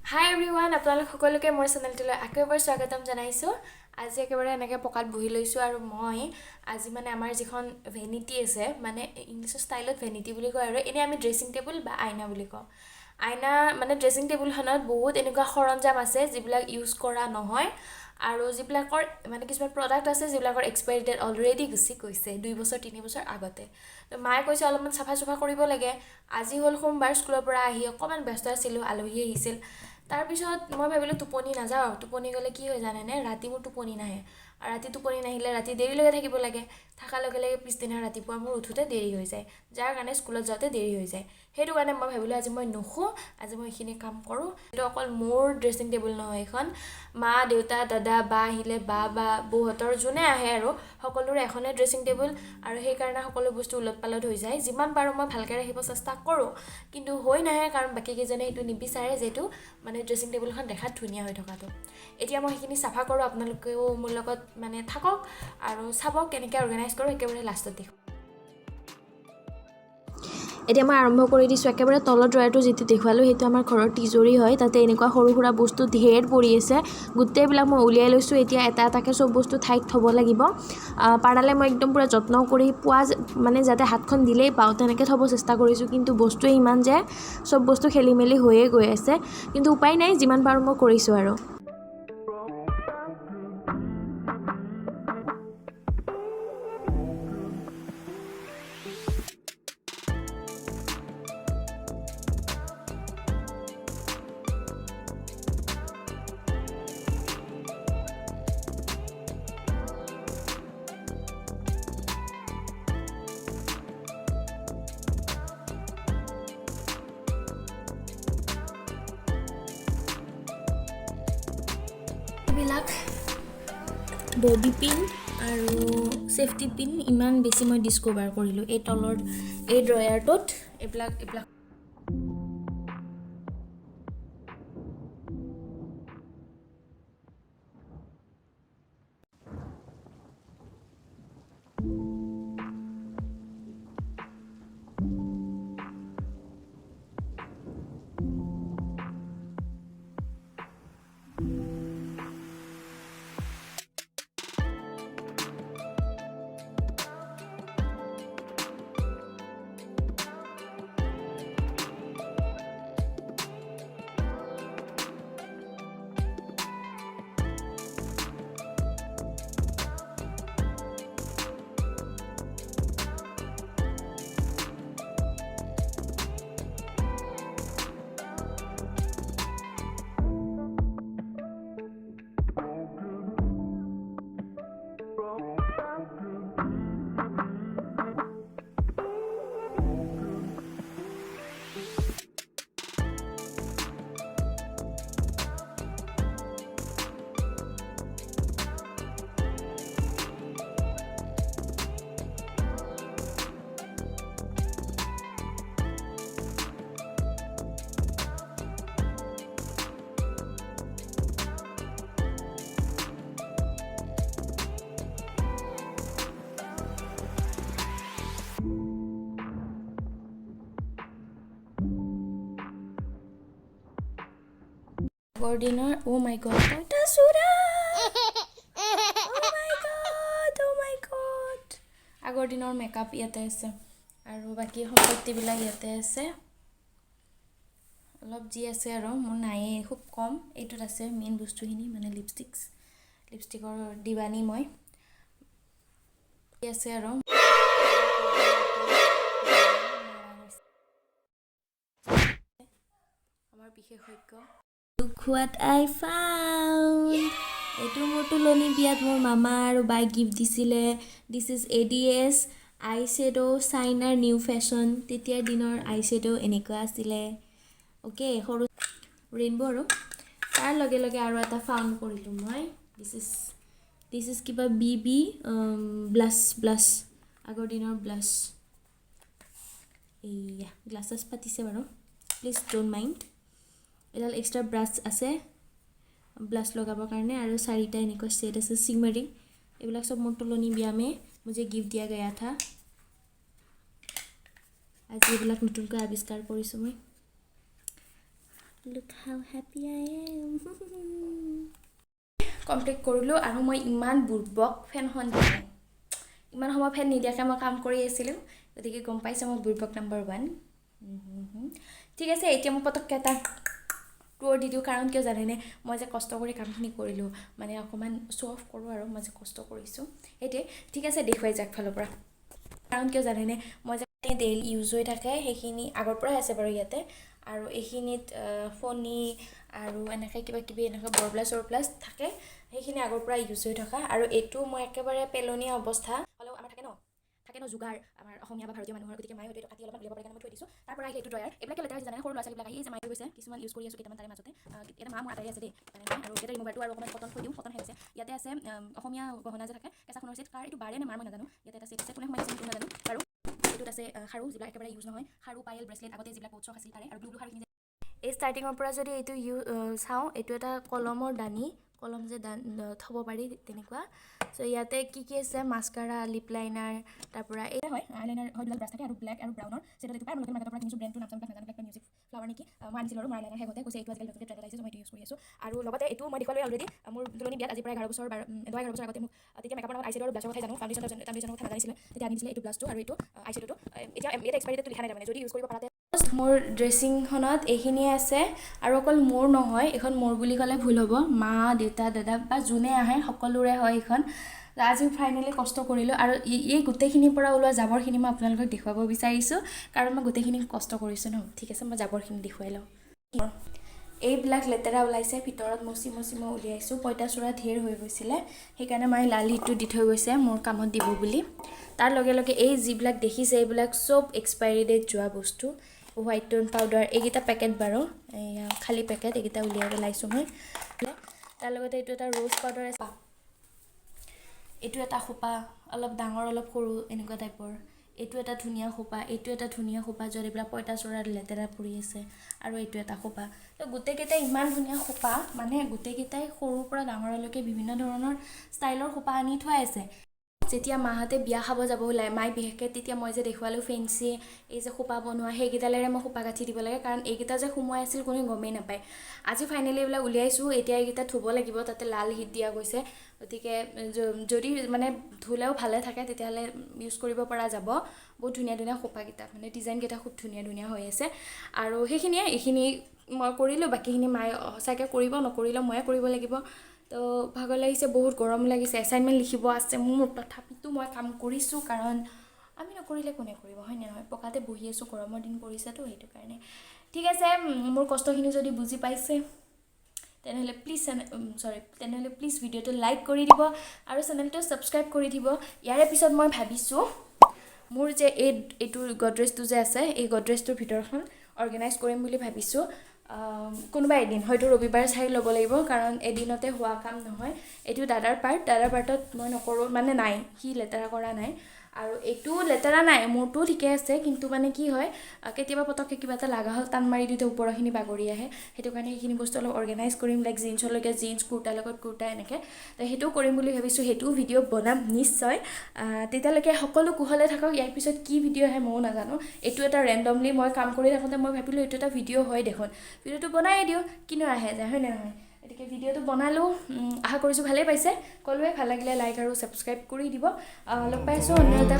Hi everyone, আপোনালোক সকলোকে মোৰ চেনেলটোলৈ আকৌ এবাৰ স্বাগতম জনাইছো। আজি একেবাৰে এনেকৈ পকাত বহি লৈছো আৰু মই আজি মানে আমাৰ যিখন ভেনিটি আছে মানে ইংলিছ ষ্টাইলত ভেনিটি বুলি কয় আৰু এনে আমি ড্ৰেছিং টেবুল বা আইনা বুলি কওঁ। আইনা মানে ড্ৰেছিং টেবুলখনত বহুত এনেকুৱা সৰঞ্জাম আছে যিবিলাক ইউজ কৰা নহয় আৰু যিবিলাকৰ মানে কিছুমান প্ৰডাক্ট আছে যিবিলাকৰ এক্সপায়াৰি ডেট অলৰেডি গুচি গৈছে 2 বছৰ 3 বছৰ আগতে। তো মায়ে কৈছে অলপমান চাফা কৰিব লাগে। আজি হ'ল সোমবাৰ, স্কুলৰ পৰা আহি অকণমান ব্যস্ত আছিলোঁ, আলহী আহিছিল। তাৰপিছত মই ভাবিলোঁ টোপনি নাযাওঁ, টোপনি গ'লে কি হয় জানেনে, ৰাতি মোৰ টোপনি নাহে আৰু ৰাতি টোপনি নাহিলে ৰাতি দেৰিলৈকে থাকিব লাগে, থকাৰ লগে লগে পিছদিনা ৰাতিপুৱা মোৰ উঠোতে দেৰি হৈ যায়, যাৰ কাৰণে স্কুলত যাওঁতে দেৰি হৈ যায়। সেইটো কাৰণে মই ভাবিলোঁ আজি মই নুশুওঁ, আজি মই এইখিনি কাম কৰোঁ। এইটো অকল মোৰ ড্ৰেছিং টেবুল নহয়, এইখন মা দেউতা দাদা বা আহিলে বা বৌহঁতৰ যোনে আহে আৰু সকলোৰে এখনে ড্ৰেছিং টেবুল আৰু সেইকাৰণে সকলো বস্তু উলট পালট হৈ যায়। যিমান পাৰোঁ মই ভালকৈ ৰাখিব চেষ্টা কৰোঁ, কিন্তু হৈ নাহে কাৰণ বাকীকেইজনে সেইটো নিবিচাৰে যিহেতু মানে ড্ৰেছিং টেবুলখন দেখাত ধুনীয়া হৈ থকাটো। এতিয়া মই সেইখিনি চাফা কৰোঁ, আপোনালোকেও মোৰ লগত মানে থাকক আৰু চাব কেনেকৈ অৰ্গেনাইজ কৰোঁ, একেবাৰে লাষ্টত দেখোঁ। এতিয়া মই আৰম্ভ কৰি দিছোঁ। একেবাৰে তলৰ ড্ৰয়াৰটো যিটো দেখুৱালোঁ সেইটো আমাৰ ঘৰৰ তিজৰি হয়, তাতে এনেকুৱা সৰু সুৰা বস্তু ঢেৰ পৰি আছে, গোটেইবিলাক মই উলিয়াই লৈছোঁ। এতিয়া এটা এটাকৈ চব বস্তু ঠাইত থ'ব লাগিব। পাৰালে মই একদম পূৰা যত্ন কৰি মানে যাতে হাতখন দিলেই পাওঁ তেনেকৈ থ'ব চেষ্টা কৰিছোঁ, কিন্তু বস্তুৱে ইমান যে চব বস্তু খেলি মেলি হৈয়ে গৈ আছে, কিন্তু উপায় নাই, যিমান পাৰোঁ মই কৰিছোঁ আৰু। এইবিলাক বডি পিন আৰু ছেফটি পিন ইমান বেছি মই ডিস্কভাৰ কৰিলোঁ এই তলৰ এই ড্ৰয়াৰটোত। এইবিলাক আগৰ দিনৰ অ' মাই গড পঁইতাচোৰা, আগৰ দিনৰ মেকআপ ইয়াতে আছে আৰু বাকী সম্পত্তিবিলাক ইয়াতে আছে। অলপ যি আছে আৰু মোৰ নায়েই, খুব কম। এইটোত আছে মেইন বস্তুখিনি, মানে লিপষ্টিকৰ দিৱানী মই আছে আৰু আমাৰ বিশেষজ্ঞ What I found. এইটো মোৰ তুলনি বিয়াত মোৰ মামা আৰু বাই গিফ্ট দিছিলে। This is ADS eye shadow চাইনাৰ নিউ ফেশ্বন। তেতিয়াৰ দিনৰ আই শ্বেডো এনেকুৱা আছিলে। অ'কে, সৰু ৰেইনব' আৰু তাৰ লগে লগে আৰু এটা ফাউণ্ড কৰিলোঁ মই। দিছ ইজ কিবা BB ব্লাছ, আগৰ দিনৰ ব্লাছ। এইয়া গ্লাছ পাতিছে বাৰু, প্লিজ ডোণ্ট মাইণ্ড। এডাল এক্সট্ৰা ব্ৰাছ আছে ব্লাছ লগাবৰ কাৰণে, আৰু 4টা এনেকুৱা ছেট আছে চিমাৰি। এইবিলাক চব মোৰ তুলনি বিয়া মে মুझे গিফ্ট দিয়া গয়া থা। আজি এইবিলাক নতুনকৈ আৱিষ্কাৰ কৰিছোঁ মই। Look how happy I am. Complete কৰিলোঁ আৰু মই ইমান বুৰ্বক ফেনখন দিয়া নাই ইমান সময় ফেন নিদিয়াকৈ মই কাম কৰি আছিলোঁ গতিকে গম পাইছে মই বুৰ্বক নম্বৰ 1 ঠিক আছে এতিয়া মই পটককৈ এটা টুৰ দি দিওঁ কাৰণ কিয় জানেনে মই যে কষ্ট কৰি কামখিনি কৰিলোঁ মানে অকণমান শ্ব' অফ কৰোঁ আৰু মই যে কষ্ট কৰিছোঁ সেইটোৱে ঠিক আছে দেখুৱাই যাক ফালৰ পৰা কাৰণ কিয় জানেনে মই যে ডেইলি ইউজ হৈ থাকে সেইখিনি আগৰ পৰাই আছে বাৰু ইয়াতে আৰু এইখিনিত ফণি আৰু এনেকৈ কিবা কিবি এনেকৈ বৰপ্লাছ থাকে সেইখিনি আগৰ পৰা ইউজ হৈ থকা আৰু এইটো মই একেবাৰে পেলনীয়া অৱস্থা হ'লেও আমাৰ থাকে ন যোগাৰ আমাৰ অসমীয়া বা ভাৰতীয় মানুহৰ গতিকে মায়ে হয়তো এইটো কাটি অলপমান উলিয়াব পাৰে কাৰণে মই থৈ দিছোঁ তাৰ পৰা এইটো ড্ৰয়াৰ এইবিলাকে লেতেৰা জানে সৰু ল'ৰা ছোৱালীবিলাক আহি যে মায়ে গৈছে কিছুমান ইউজ কৰি আছোঁ কেইটামান তাৰে মাজতে এটা মা মোৰ আটাই আছে দেই আৰু এটা ৰিমুভাৰটো আৰু অকণমান কটন থৈ দিওঁ কটন হৈছে ইয়াতে আছে অসমীয়া গহনা যে থাকে কেঁচা সোণৰ ছেট কাৰ এইটো বাৰে নে মাৰ মই নাজানো ইয়াতে এটা ছেট আছে কোনে সোমাইছে সেইটো নাজানো আৰু এইটোত আছে খাৰু যিবিলাক একেবাৰে ইউজ নহয় খাৰু পায়েল ব্ৰেচলেট আগতে যিবিলাক উৎসৱ আছিল তাৰে আৰু ব্লু খাৰুখিনি এই ষ্টাৰ্টিঙৰ পৰা যদি এইটো চাওঁ এইটো এটা কলমৰ দানি কলম যে থ'ব পাৰি তেনেকুৱা চ' ইয়াতে কি আছে মাস্কাৰা লিপ লাইনাৰ তাৰপৰা এই হয় আইলাইনাৰ হয় ব্ৰাছ থাকে আৰু ব্লেক আৰু ব্ৰাউনৰ ছেটত এইটো পাই মই মাৰ্কেটৰ পৰা কিনিছোঁ ব্ৰেণ্ডটো নাম নাজানো ব্লেক মিউজিক ফ্লাৱাৰ নেকি মই আনিছিলোঁ আৰু আইলাইনাৰ শেষতে কৈছে এইটো আজিকালি নতুনকৈ ট্ৰেণ্ডত আহিছে মই এইটো ইউজ কৰি আছোঁ আৰু লগতে এইটো মই দেখুৱালোঁ অলৰেডি মোৰ দুলনি বিয়াত আজি প্ৰায় 11 বছৰ 11 বছৰ আগতে মোক তেতিয়া মেকআপৰ লগত আইশ্বেডো আৰু ব্লাছৰ কথাই জানো ফাউণ্ডেশ্যনৰ কথা নাজানিছিলে তেতিয়া আনিছিলে এইটো ব্লাছটো আৰু এইটো আইশ্বেডোটো এতিয়া ইয়াত এক্সপাইৰী ডেটটো লিখা নাই তাৰমানে যদি ইউজ কৰিব পাৰাতে মোৰ ড্ৰেছিংখনত এইখিনিয়ে আছে আৰু অকল মোৰ নহয় এইখন মোৰ বুলি ক'লে ভুল হ'ব মা দেউতা দাদা বা যোনে আহে সকলোৰে হয় এইখন আজি ফাইনেলি কষ্ট কৰিলোঁ আৰু এই গোটেইখিনিৰ পৰা ওলোৱা জাবৰখিনি মই আপোনালোকক দেখুৱাব বিচাৰিছোঁ কাৰণ মই গোটেইখিনি কষ্ট কৰিছোঁ ন ঠিক আছে মই জাবৰখিনি দেখুৱাই লওঁ এইবিলাক লেতেৰা ওলাইছে ভিতৰত মচি মই উলিয়াইছোঁ পঁইতাচোৰা ঢেৰ হৈ গৈছিলে সেইকাৰণে মই লালিটো দি থৈ গৈছে মোৰ কামত দিব বুলি তাৰ লগে লগে এই যিবিলাক দেখিছে এইবিলাক চব এক্সপাইৰী ডেট যোৱা বস্তু হোৱাইট টোন পাউডাৰ এইকেইটা পেকেট বাৰু এয়া খালী পেকেট এইকেইটা উলিয়াই পেলাইছোঁ মই তাৰ লগতে এইটো এটা ৰ'জ পাউডাৰ আছে এইটো এটা খোপা অলপ ডাঙৰ অলপ সৰু এনেকুৱা টাইপৰ এইটো এটা ধুনীয়া খোপা য'ত এইবিলাক পঁইতাচোৰাৰ লেতেৰা পৰি আছে আৰু এইটো এটা খোপা তো গোটেইকেইটাই ইমান ধুনীয়া খোপা মানে গোটেইকেইটাই সৰুৰ পৰা ডাঙৰলৈকে বিভিন্ন ধৰণৰ ষ্টাইলৰ খোপা আনি থোৱা আছে যেতিয়া মাহঁতে বিয়া খাব যাব ওলায় মায়ে বিশেষকৈ তেতিয়া মই যে দেখুৱালোঁ ফেঞ্চি এই যে খোপা বনোৱা সেইকেইডালেৰে মই খোপা গাঁঠি দিব লাগে কাৰণ এইকেইটা যে সোমোৱাই আছিল কোনো গমেই নাপায় আজি ফাইনেলি এইবিলাক উলিয়াইছোঁ এতিয়া এইকেইটা ধুব লাগিব তাতে লাল হিট দিয়া গৈছে গতিকে যদি মানে ধুলেও ভালে থাকে তেতিয়াহ'লে ইউজ কৰিব পৰা যাব বহুত ধুনীয়া খোপাকেইটা মানে ডিজাইনকেইটা খুব ধুনীয়া হৈ আছে আৰু এইখিনি মই কৰিলোঁ বাকীখিনি মায়ে সঁচাকৈ কৰিব নকৰিলেও ময়ে কৰিব লাগিব তো ভাগৰ লাগিছে বহুত গৰম লাগিছে এছাইনমেণ্ট লিখিব আছে মোৰ তথাপিতো মই কাম কৰিছোঁ কাৰণ আমি নকৰিলে কোনে কৰিব হয় নে নহয় পকাতে বহি আছোঁ গৰমৰ দিন পৰিছেতো সেইটো কাৰণে ঠিক আছে মোৰ কষ্টখিনি যদি বুজি পাইছে তেনেহ'লে প্লিজ ভিডিঅ'টো লাইক কৰি দিব আৰু চেনেলটো ছাবস্ক্ৰাইব কৰি দিব ইয়াৰে পিছত মই ভাবিছোঁ মোৰ যে এইটো গডৰেজটো যে আছে এই গডৰেজটোৰ ভিতৰখন অৰ্গেনাইজ কৰিম বুলি ভাবিছোঁ কোনোবা এদিন হয়তো ৰবিবাৰ চাই ল'ব লাগিব কাৰণ এদিনতে হোৱা কাম নহয় এইটো দাদাৰ পাৰ্টত মই নকৰোঁ মানে নাই সি লেতেৰা কৰা নাই আৰু এইটো লেতেৰা নাই মোৰটো ঠিকে আছে কিন্তু মানে কি হয় কেতিয়াবা পটককৈ কিবা এটা লগা হ'ল টান মাৰি দিওঁতে ওপৰখিনি বাগৰি আহে সেইটো কাৰণে সেইখিনি বস্তু অলপ অৰ্গেনাইজ কৰিম লাইক জিন্সলৈকে জিন্স কুৰ্তাৰ লগত কুৰ্তা এনেকৈ তো সেইটোও কৰিম বুলি ভাবিছোঁ সেইটোও ভিডিঅ' বনাম নিশ্চয় তেতিয়ালৈকে সকলো কুশলে থাকক ইয়াৰ পিছত কি ভিডিঅ' আহে ময়ো নাজানো এইটো এটা ৰেণ্ডমলি মই কাম কৰি থাকোঁতে মই ভাবিলোঁ এইটো এটা ভিডিঅ' হয় দেখোন ভিডিঅ'টো বনাই দিওঁ কিনো আহে যায় হয় নে নহয় গতিকে ভিডিঅ'টো বনালোঁ আশা কৰিছোঁ ভালেই পাইছে ক'লোৱে ভাল লাগিলে লাইক আৰু ছাবস্ক্ৰাইব কৰি দিব লগ পাইছোঁ অন্য এটা